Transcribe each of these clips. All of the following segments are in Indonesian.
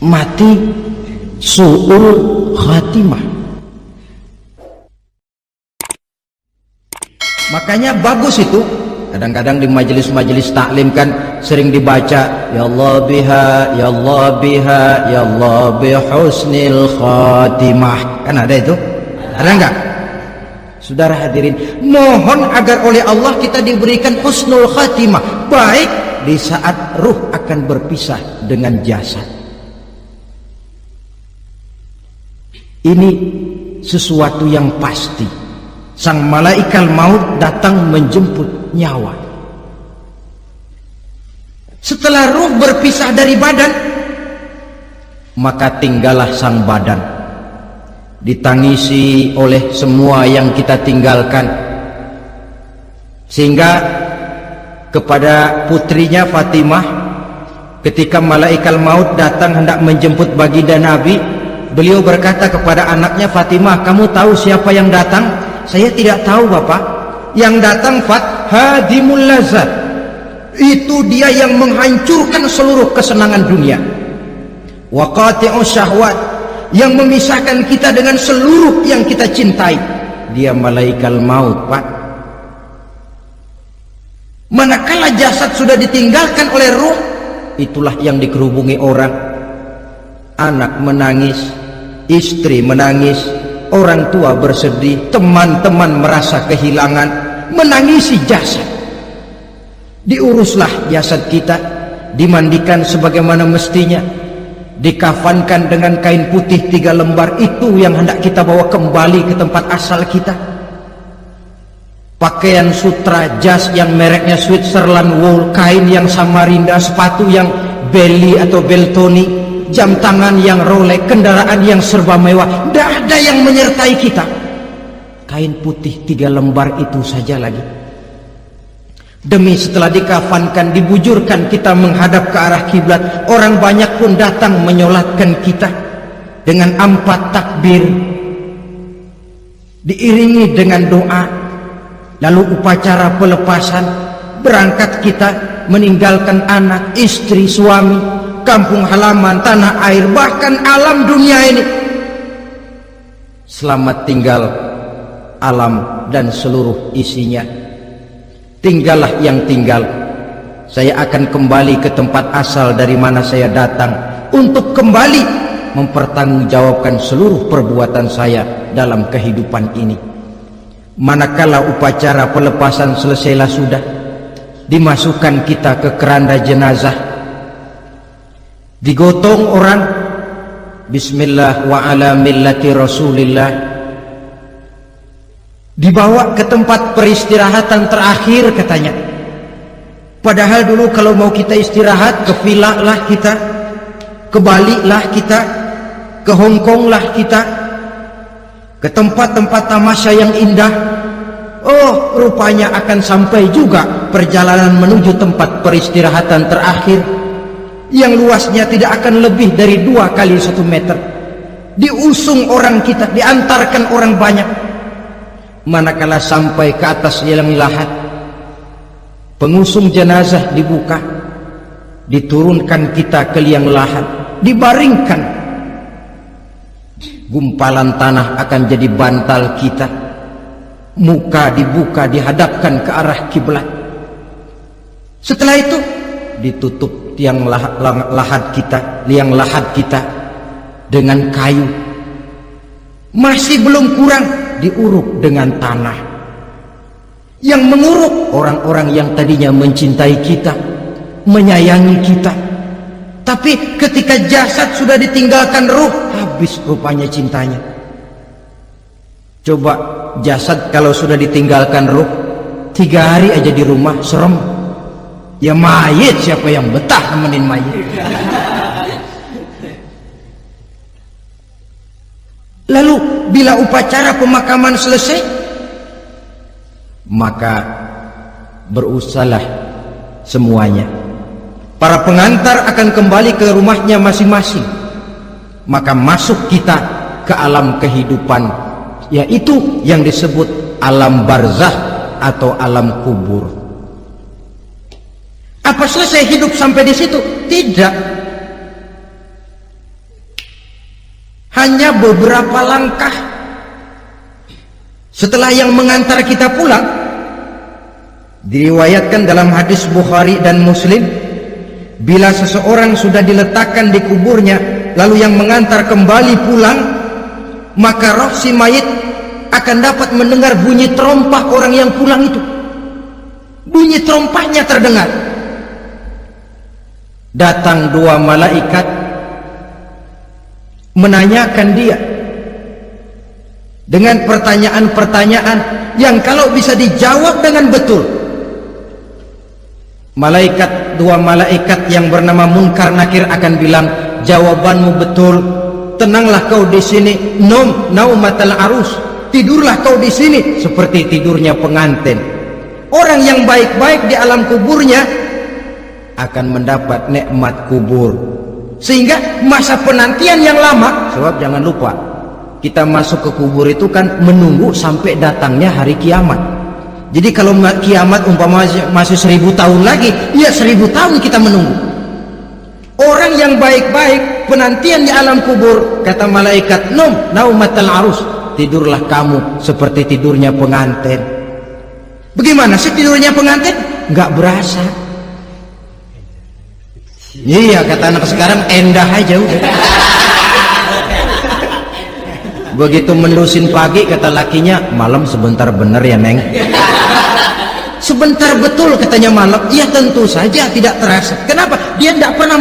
mati su'ul khatimah. Makanya bagus itu. Kadang-kadang di majelis-majelis taklim kan sering dibaca ya Allah biha, ya Allah biha, ya Allah bihusnil khatimah. Kan ada itu? Ada enggak? Saudara hadirin, mohon agar oleh Allah kita diberikan husnul khatimah, baik di saat ruh akan berpisah dengan jasad. Ini sesuatu yang pasti. Sang malaikat maut datang menjemput nyawa. Setelah ruh berpisah dari badan, maka tinggallah sang badan, ditangisi oleh semua yang kita tinggalkan, sehingga kepada putrinya Fatimah ketika malaikat maut datang hendak menjemput baginda Nabi, beliau berkata kepada anaknya, Fatimah, kamu tahu siapa yang datang? Saya tidak tahu Bapak. Yang datang hadimul lazat, itu dia yang menghancurkan seluruh kesenangan dunia, wa qati'us syahwat, yang memisahkan kita dengan seluruh yang kita cintai. Dia malaikat maut, Pak. Manakala jasad sudah ditinggalkan oleh ruh, itulah yang dikerubungi orang. Anak menangis, istri menangis, orang tua bersedih, teman-teman merasa kehilangan, menangisi jasad. Diuruslah jasad kita, dimandikan sebagaimana mestinya, dikafankan dengan kain putih 3 lembar. Itu yang hendak kita bawa kembali ke tempat asal kita. Pakaian sutra, jas yang mereknya Switzerland wool, kain yang Samarinda, sepatu yang Belly atau Beltoni, jam tangan yang Rolex, kendaraan yang serba mewah, tidak ada yang menyertai kita. Kain putih 3 lembar itu saja lagi. Demi setelah dikafankan, dibujurkan, kita menghadap ke arah kiblat. Orang banyak pun datang menyolatkan kita dengan 4 takbir, diiringi dengan doa. Lalu upacara pelepasan, berangkat kita meninggalkan anak, istri, suami, kampung halaman, tanah air, bahkan alam dunia ini. Selamat tinggal alam dan seluruh isinya. Tinggallah yang tinggal. Saya akan kembali ke tempat asal dari mana saya datang, untuk kembali mempertanggungjawabkan seluruh perbuatan saya dalam kehidupan ini. Manakala upacara pelepasan selesailah sudah, dimasukkan kita ke keranda jenazah, digotong orang, bismillah wa ala millati rasulillah, dibawa ke tempat peristirahatan terakhir katanya. Padahal dulu kalau mau kita istirahat, ke villa lah kita, ke Bali lah kita, ke Hong Kong lah kita, ke tempat-tempat tamasya yang indah. Oh, rupanya akan sampai juga perjalanan menuju tempat peristirahatan terakhir, yang luasnya tidak akan lebih dari 2 kali 1 meter. Diusung orang kita, diantarkan orang banyak. Manakala sampai ke atas yang lahat, pengusung jenazah dibuka, diturunkan kita ke liang lahat, dibaringkan. Gumpalan tanah akan jadi bantal kita, muka dibuka, dihadapkan ke arah kiblat. Setelah itu ditutup liang lahat kita dengan kayu. Masih belum kurang, diuruk dengan tanah. Yang menguruk orang-orang yang tadinya mencintai kita, menyayangi kita. Tapi ketika jasad sudah ditinggalkan ruh, habis rupanya cintanya. Coba jasad kalau sudah ditinggalkan ruh, 3 hari aja di rumah, serem. Ya mayit, siapa yang betah nemenin mayit? Lalu bila upacara pemakaman selesai, maka berusahalah semuanya. Para pengantar akan kembali ke rumahnya masing-masing. Maka masuk kita ke alam kehidupan, yaitu yang disebut alam barzakh atau alam kubur. Apa selesai hidup sampai di situ? Tidak. hanya beberapa langkah setelah yang mengantar kita pulang. Diriwayatkan dalam hadis Bukhari dan Muslim, bila seseorang sudah diletakkan di kuburnya lalu yang mengantar kembali pulang, maka roh si mayit akan dapat mendengar bunyi terompah orang yang pulang itu. Bunyi terompahnya terdengar. Datang dua malaikat menanyakan dia dengan pertanyaan-pertanyaan yang kalau bisa dijawab dengan betul, dua malaikat yang bernama Munkar Nakir akan bilang, jawabanmu betul, tenanglah kau di sini, naumatal arus, tidurlah kau di sini seperti tidurnya pengantin. Orang yang baik-baik di alam kuburnya akan mendapat nikmat kubur, sehingga masa penantian yang lama. Sebab jangan lupa, kita masuk ke kubur itu kan menunggu sampai datangnya hari kiamat. Jadi kalau kiamat umpama masih 1000 tahun lagi, ya 1000 tahun kita menunggu. Orang yang baik-baik penantian di alam kubur, kata malaikat, naumatal arus, tidurlah kamu seperti tidurnya pengantin. Bagaimana sih tidurnya pengantin? Nggak berasa. Iya, kata anak sekarang, endah aja udah. Begitu mendusin pagi, kata lakinya, malam sebentar bener ya Neng. Sebentar betul katanya malam. Ya tentu saja tidak terasa. Kenapa? Dia tidak pernah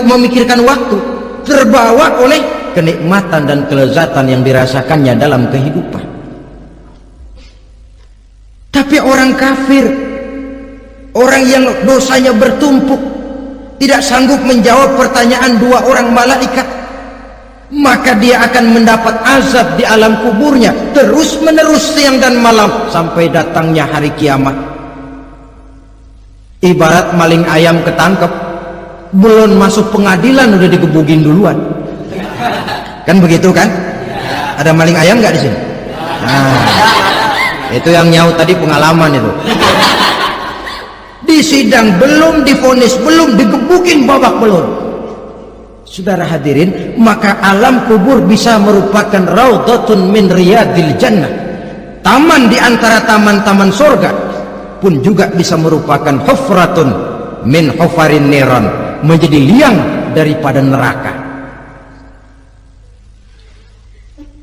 memikirkan waktu, terbawa oleh kenikmatan dan kelezatan yang dirasakannya dalam kehidupan. Tapi orang kafir, orang yang dosanya bertumpuk, tidak sanggup menjawab pertanyaan dua orang malaikat, maka dia akan mendapat azab di alam kuburnya terus menerus siang dan malam sampai datangnya hari kiamat. Ibarat maling ayam ketangkep, belum masuk pengadilan udah digebugin duluan. Kan begitu kan? Ada maling ayam nggak di sini? Nah, itu yang nyaut tadi pengalaman itu. Di sidang belum divonis, belum digebukin babak belur. Saudara hadirin, maka alam kubur bisa merupakan raudhatun min riyadil jannah, taman di antara taman-taman surga, pun juga bisa merupakan hufratun min hufarin niran, menjadi liang daripada neraka.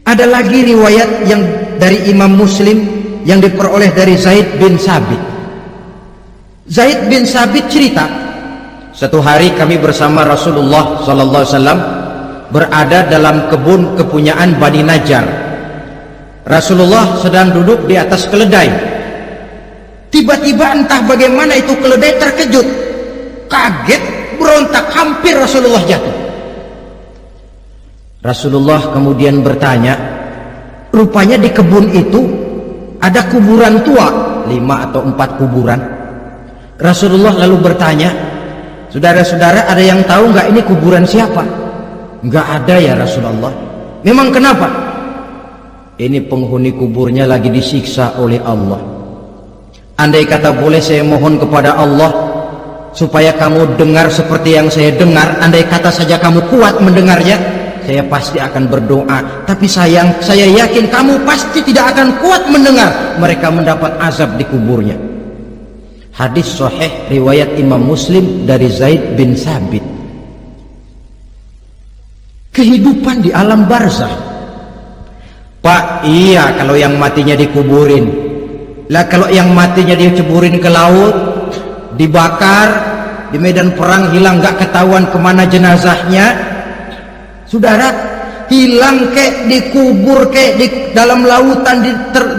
Ada lagi riwayat yang dari Imam Muslim yang diperoleh dari Zaid bin Sabit. Zaid bin Sabit cerita, satu hari kami bersama Rasulullah SAW berada dalam kebun kepunyaan Bani Najjar. Rasulullah sedang duduk di atas keledai. Tiba-tiba entah bagaimana itu keledai terkejut, kaget, berontak, hampir Rasulullah jatuh. Rasulullah kemudian bertanya, rupanya di kebun itu ada kuburan tua, 5 atau 4 kuburan. Rasulullah lalu bertanya, saudara-saudara, ada yang tahu nggak ini kuburan siapa? Nggak ada ya Rasulullah. Memang kenapa? Ini penghuni kuburnya lagi disiksa oleh Allah. Andai kata boleh saya mohon kepada Allah supaya kamu dengar seperti yang saya dengar, andai kata saja kamu kuat mendengarnya, saya pasti akan berdoa. Tapi sayang, saya yakin kamu pasti tidak akan kuat mendengar mereka mendapat azab di kuburnya. Hadis sahih riwayat Imam Muslim dari Zaid bin Sabit. Kehidupan di alam barzakh. Pak, iya kalau yang matinya dikuburin. Lah kalau yang matinya diceburin ke laut, dibakar, di medan perang hilang gak ketahuan kemana jenazahnya. Saudara, hilang kek, dikubur kek, di dalam lautan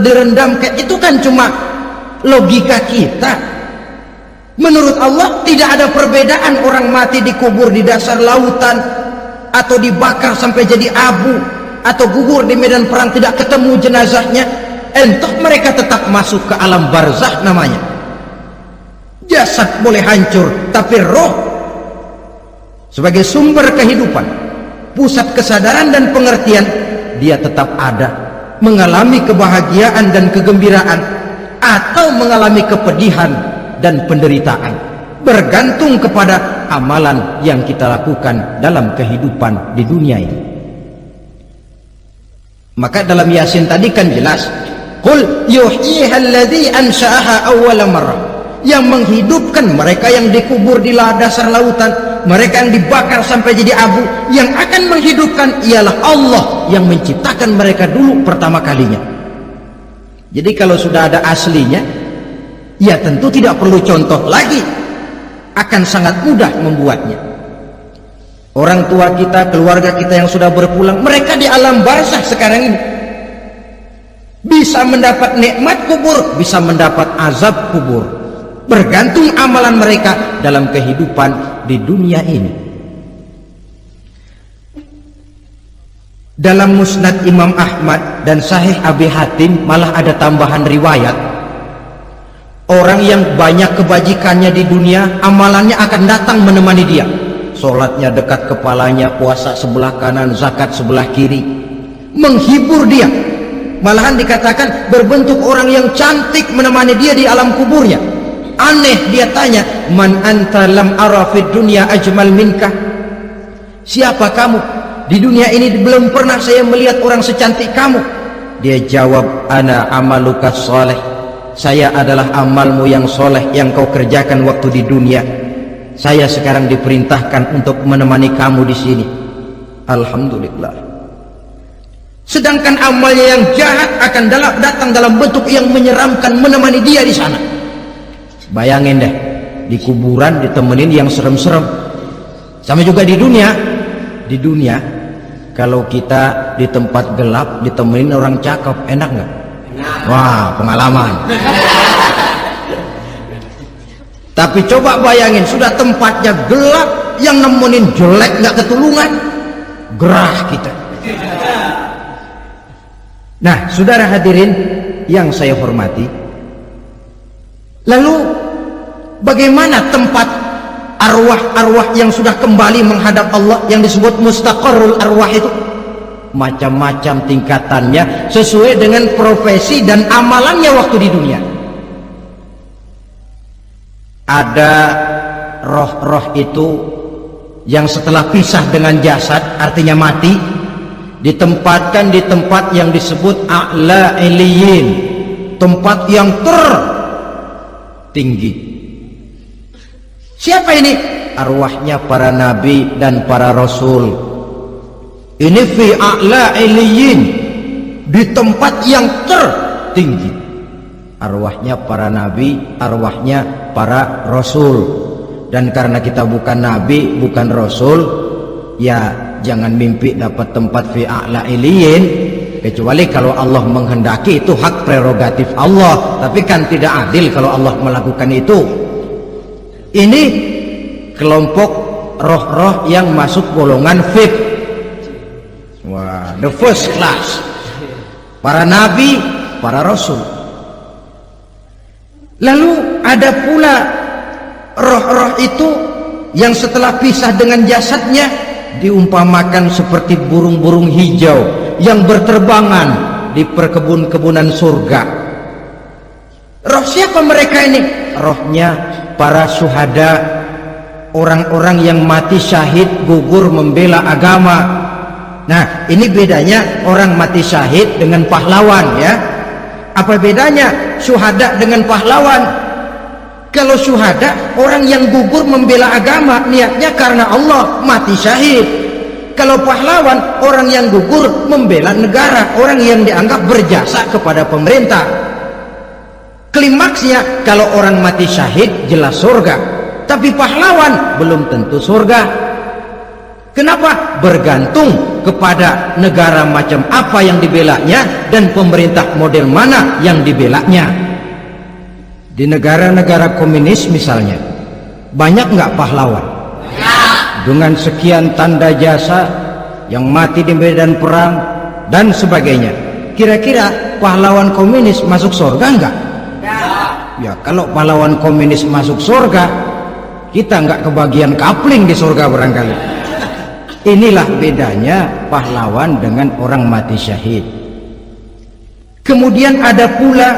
direndam kek, itu kan cuma logika kita. Menurut Allah tidak ada perbedaan orang mati dikubur di dasar lautan atau dibakar sampai jadi abu atau gugur di medan perang tidak ketemu jenazahnya. Entah mereka tetap masuk ke alam barzakh namanya. Jasad boleh hancur, tapi roh sebagai sumber kehidupan, pusat kesadaran dan pengertian, dia tetap ada, mengalami kebahagiaan dan kegembiraan atau mengalami kepedihan dan penderitaan, bergantung kepada amalan yang kita lakukan dalam kehidupan di dunia ini. Maka dalam Yasin tadi kan jelas, qul yuhyiha alladzi ansha'aha awwala marrah, yang menghidupkan mereka yang dikubur di dasar lautan, mereka yang dibakar sampai jadi abu, yang akan menghidupkan ialah Allah yang menciptakan mereka dulu pertama kalinya. Jadi kalau sudah ada aslinya, ya tentu tidak perlu contoh lagi, akan sangat mudah membuatnya. Orang tua kita, keluarga kita yang sudah berpulang, mereka di alam barzakh sekarang ini bisa mendapat nikmat kubur, bisa mendapat azab kubur, bergantung amalan mereka dalam kehidupan di dunia ini. Dalam Musnad Imam Ahmad dan Sahih Abi Hatim malah ada tambahan riwayat, orang yang banyak kebajikannya di dunia, amalannya akan datang menemani dia. Sholatnya dekat kepalanya, puasa sebelah kanan, zakat sebelah kiri, menghibur dia. Malahan dikatakan berbentuk orang yang cantik menemani dia di alam kuburnya. Aneh, dia tanya, man anta lam ara fid dunya ajmal minka, siapa kamu? Di dunia ini belum pernah saya melihat orang secantik kamu. Dia jawab, ana amaluka soleh, saya adalah amalmu yang soleh yang kau kerjakan waktu di dunia. Saya sekarang diperintahkan untuk menemani kamu di sini. Alhamdulillah. Sedangkan amalnya yang jahat akan datang dalam bentuk yang menyeramkan menemani dia di sana. Bayangin deh, di kuburan ditemenin yang serem-serem. Sama juga di dunia. Di dunia, kalau kita di tempat gelap ditemenin orang cakep, enak nggak? Wah, pengalaman. Tapi coba bayangin, sudah tempatnya gelap, yang nemenin jelek nggak ketulungan, gerah kita. Nah, saudara hadirin yang saya hormati, lalu bagaimana tempat arwah-arwah yang sudah kembali menghadap Allah yang disebut mustaqarrul arwah itu? Macam-macam tingkatannya sesuai dengan profesi dan amalannya waktu di dunia. Ada roh-roh itu yang setelah pisah dengan jasad, artinya mati, ditempatkan di tempat yang disebut a'la iliyin, tempat yang tertinggi. Siapa ini? Arwahnya para nabi dan para rasul. Ini fi a'la iliyin, di tempat yang tertinggi. Arwahnya para nabi, arwahnya para rasul. Dan karena kita bukan nabi, bukan rasul, ya jangan mimpi dapat tempat fi a'la iliyin, kecuali kalau Allah menghendaki. Itu hak prerogatif Allah, tapi kan tidak adil kalau Allah melakukan itu. Ini kelompok roh-roh yang masuk golongan VIP. Wah, the first class. Para nabi, para rasul. Lalu ada pula roh-roh itu yang setelah pisah dengan jasadnya diumpamakan seperti burung-burung hijau yang berterbangan di perkebun-kebunan surga. Roh siapa mereka ini? Rohnya para syuhada, orang-orang yang mati syahid gugur membela agama. Nah, ini bedanya orang mati syahid dengan pahlawan, ya. Apa bedanya syuhada dengan pahlawan? Kalau syuhada, orang yang gugur membela agama, niatnya karena Allah, mati syahid. Kalau pahlawan, orang yang gugur membela negara, orang yang dianggap berjasa kepada pemerintah. Klimaksnya, kalau orang mati syahid jelas surga, tapi pahlawan belum tentu surga. Kenapa? Bergantung kepada negara macam apa yang dibelanya dan pemerintah model mana yang dibelanya. Di negara-negara komunis misalnya, banyak nggak pahlawan? Dengan sekian tanda jasa yang mati di medan perang dan sebagainya. Kira-kira pahlawan komunis masuk surga nggak? Ya, kalau pahlawan komunis masuk surga, kita nggak kebagian kapling di surga barangkali. Inilah bedanya pahlawan dengan orang mati syahid. Kemudian ada pula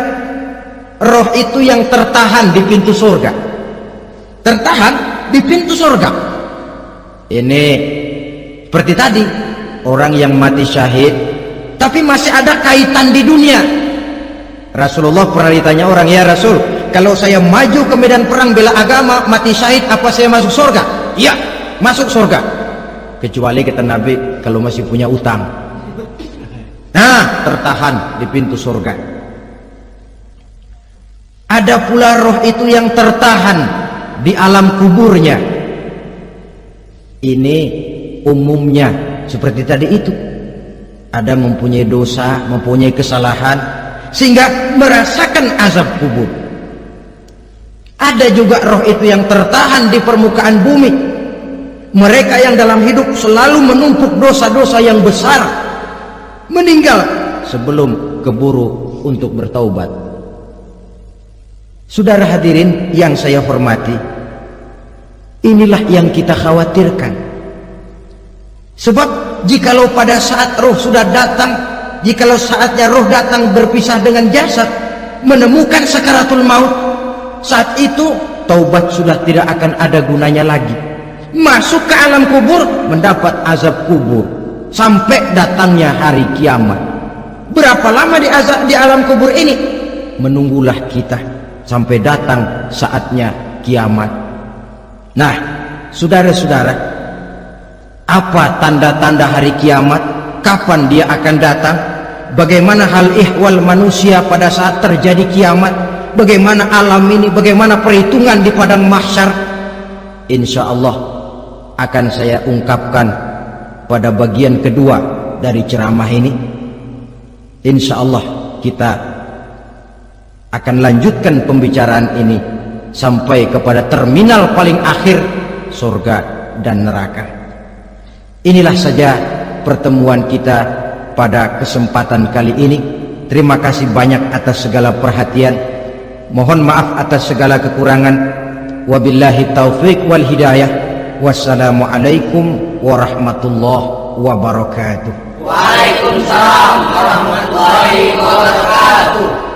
roh itu yang tertahan di pintu surga. Tertahan di pintu surga. Ini seperti tadi, orang yang mati syahid tapi masih ada kaitan di dunia. Rasulullah pernah ditanya orang, ya Rasul, kalau saya maju ke medan perang bela agama, mati syahid, apa saya masuk surga? Iya, masuk surga, kecuali kata Nabi kalau masih punya utang, nah tertahan di pintu surga. Ada pula roh itu yang tertahan di alam kuburnya. Ini umumnya seperti tadi itu, ada mempunyai dosa, mempunyai kesalahan sehingga merasakan azab kubur. Ada juga roh itu yang tertahan di permukaan bumi, mereka yang dalam hidup selalu menumpuk dosa-dosa yang besar, meninggal sebelum keburu untuk bertaubat. Saudara hadirin yang saya hormati, inilah yang kita khawatirkan. Sebab jikalau pada saat roh sudah datang, jikalau saatnya roh datang berpisah dengan jasad, menemukan sakaratul maut, saat itu taubat sudah tidak akan ada gunanya lagi. Masuk ke alam kubur, mendapat azab kubur sampai datangnya hari kiamat. Berapa lama di alam kubur ini? Menunggulah kita sampai datang saatnya kiamat. Nah, saudara-saudara, apa tanda-tanda hari kiamat? Kapan dia akan datang? Bagaimana hal ihwal manusia pada saat terjadi kiamat? Bagaimana alam ini? Bagaimana perhitungan di padang mahsyar? Insya Allah akan saya ungkapkan pada bagian kedua dari ceramah ini. Insya Allah kita akan lanjutkan pembicaraan ini sampai kepada terminal paling akhir, surga dan neraka. Inilah saja pertemuan kita pada kesempatan kali ini. Terima kasih banyak atas segala perhatian. Mohon maaf atas segala kekurangan. Wabillahi taufik wal hidayah. Wassalamualaikum warahmatullahi wabarakatuh. Waalaikumsalam warahmatullahi wabarakatuh.